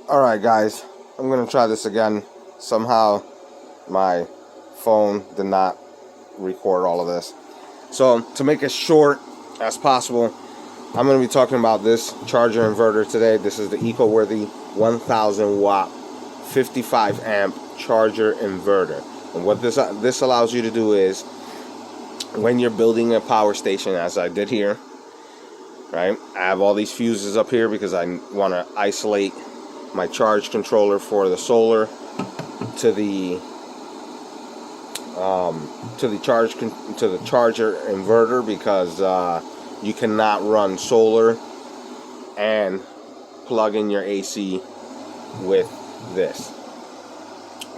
Alright guys, I'm going to try this again. Somehow my phone did not record all of this. So to make it short as possible, I'm going to be talking about this charger inverter today. This is the EcoWorthy 1000 watt 55 amp charger inverter. And what this allows you to do is, when you're building a power station, as I did here, right? I have all these fuses up here because I want to isolate my charge controller for the solar to the charger inverter, because you cannot run solar and plug in your AC with this.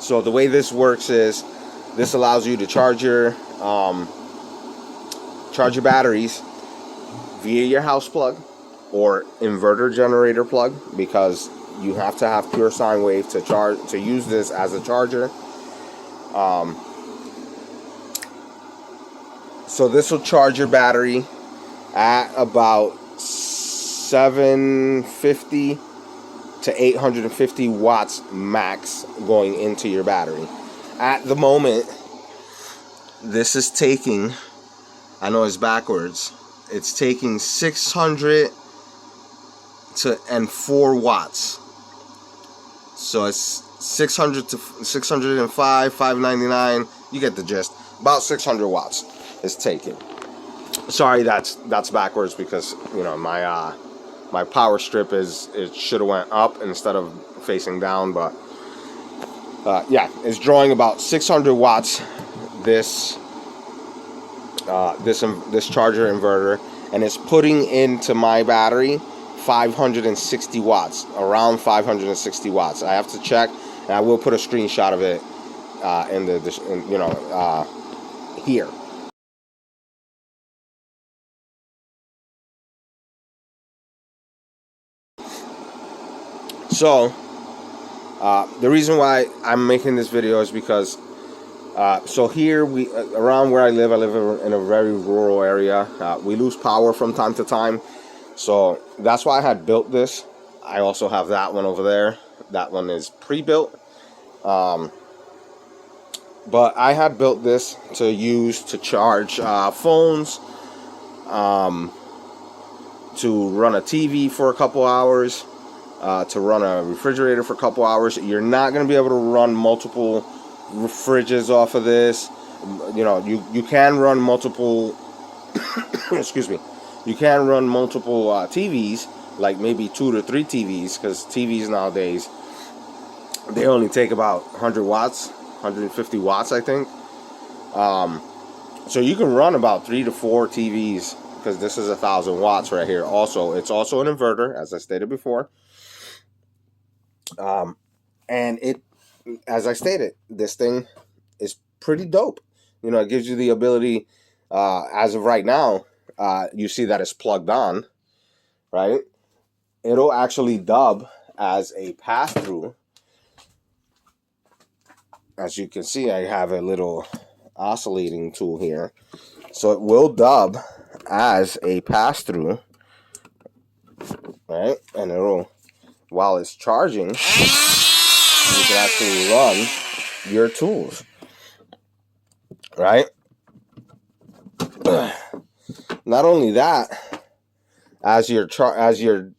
So the way this works is, this allows you to charge your batteries via your house plug or inverter generator plug, because you have to have pure sine wave to use this as a charger. So this will charge your battery at about 750 to 850 watts max going into your battery. At the moment, this is taking, I know it's backwards, it's taking 604 watts. So it's 600 to 605, 599. You get the gist. About 600 watts is taken. Sorry, that's backwards, because my power strip it should have went up instead of facing down. But yeah, it's drawing about 600 watts. This charger inverter, and it's putting into my battery 560 watts, around 560 watts. I have to check, and I will put a screenshot of it here. So the reason why I'm making this video is because so here around where I live in a very rural area. We lose power from time to time. So that's why I had built this. I also have that one over there. That one is pre-built. But I had built this to use to charge phones, to run a TV for a couple hours, to run a refrigerator for a couple hours. You're not going to be able to run multiple fridges off of this. You can run multiple excuse me. You can run multiple TVs, like maybe 2 to 3 TVs, because TVs nowadays, they only take about 100 watts, 150 watts, I think. So you can run about 3 to 4 TVs, because this is 1000 watts right here. Also, it's also an inverter, as I stated before. And as I stated, this thing is pretty dope. It gives you the ability, as of right now, you see that it's plugged on, right? It'll actually dub as a pass-through. As you can see, I have a little oscillating tool here. So it will dub as a pass-through, right? And it'll, while it's charging, you can actually run your tools, right? Not only that, as you're charging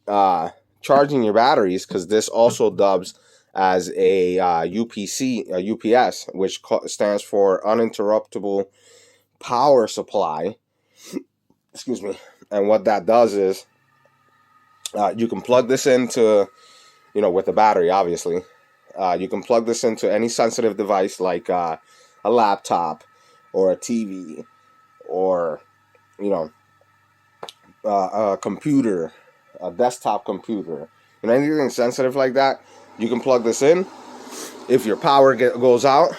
your batteries, because this also dubs as a UPS, which stands for uninterruptible power supply. Excuse me. And what that does is, you can plug this into, with the battery, obviously. You can plug this into any sensitive device, like a laptop or a TV, or a computer, a desktop computer, anything sensitive like that. You can plug this in. If your power goes out,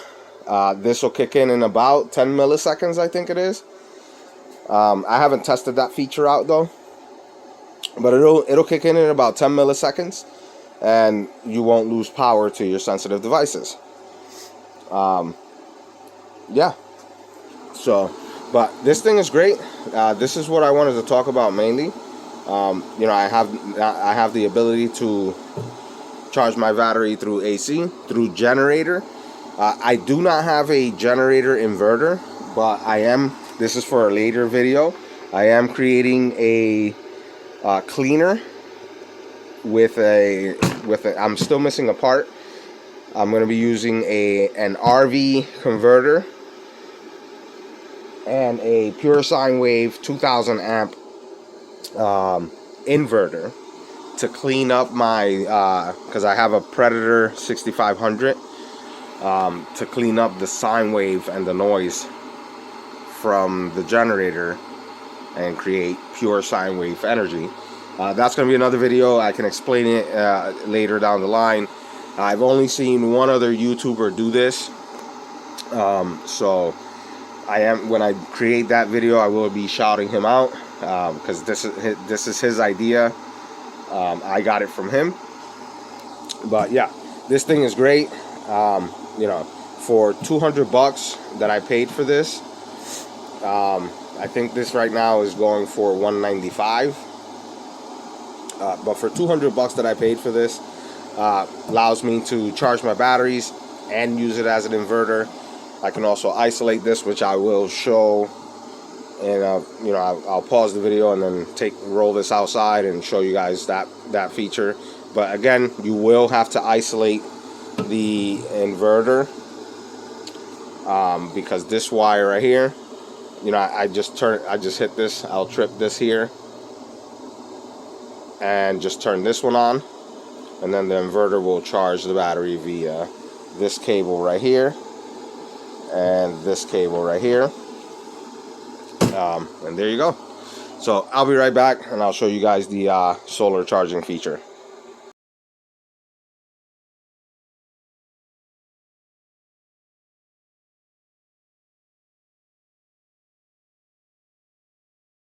this will kick in about 10 milliseconds, I think it is. I haven't tested that feature out though, but it'll kick in about 10 milliseconds, and you won't lose power to your sensitive devices. Yeah. So, but this thing is great. This is what I wanted to talk about mainly. I have the ability to charge my battery through AC, through generator. I do not have a generator inverter, but I am, this is for a later video, I am creating a cleaner with a, I'm still missing a part. I'm going to be using an RV converter and a pure sine wave 2000 amp inverter to clean up my, because I have a Predator 6500, to clean up the sine wave and the noise from the generator and create pure sine wave energy. That's going to be another video. I can explain it later down the line. I've only seen one other YouTuber do this, so when I create that video, I will be shouting him out, because this is his idea. I got it from him. But yeah, this thing is great. You know, for 200 bucks that I paid for this, I think this right now is going for 195. But for 200 bucks that I paid for this, allows me to charge my batteries and use it as an inverter. I can also isolate this, which I will show, and you know, I'll pause the video and then roll this outside and show you guys that feature. But again, you will have to isolate the inverter, because this wire right here, you know, I just hit this. I'll trip this here and just turn this one on, and then the inverter will charge the battery via this cable right here and this cable right here, and there you go. So I'll be right back and I'll show you guys the solar charging feature.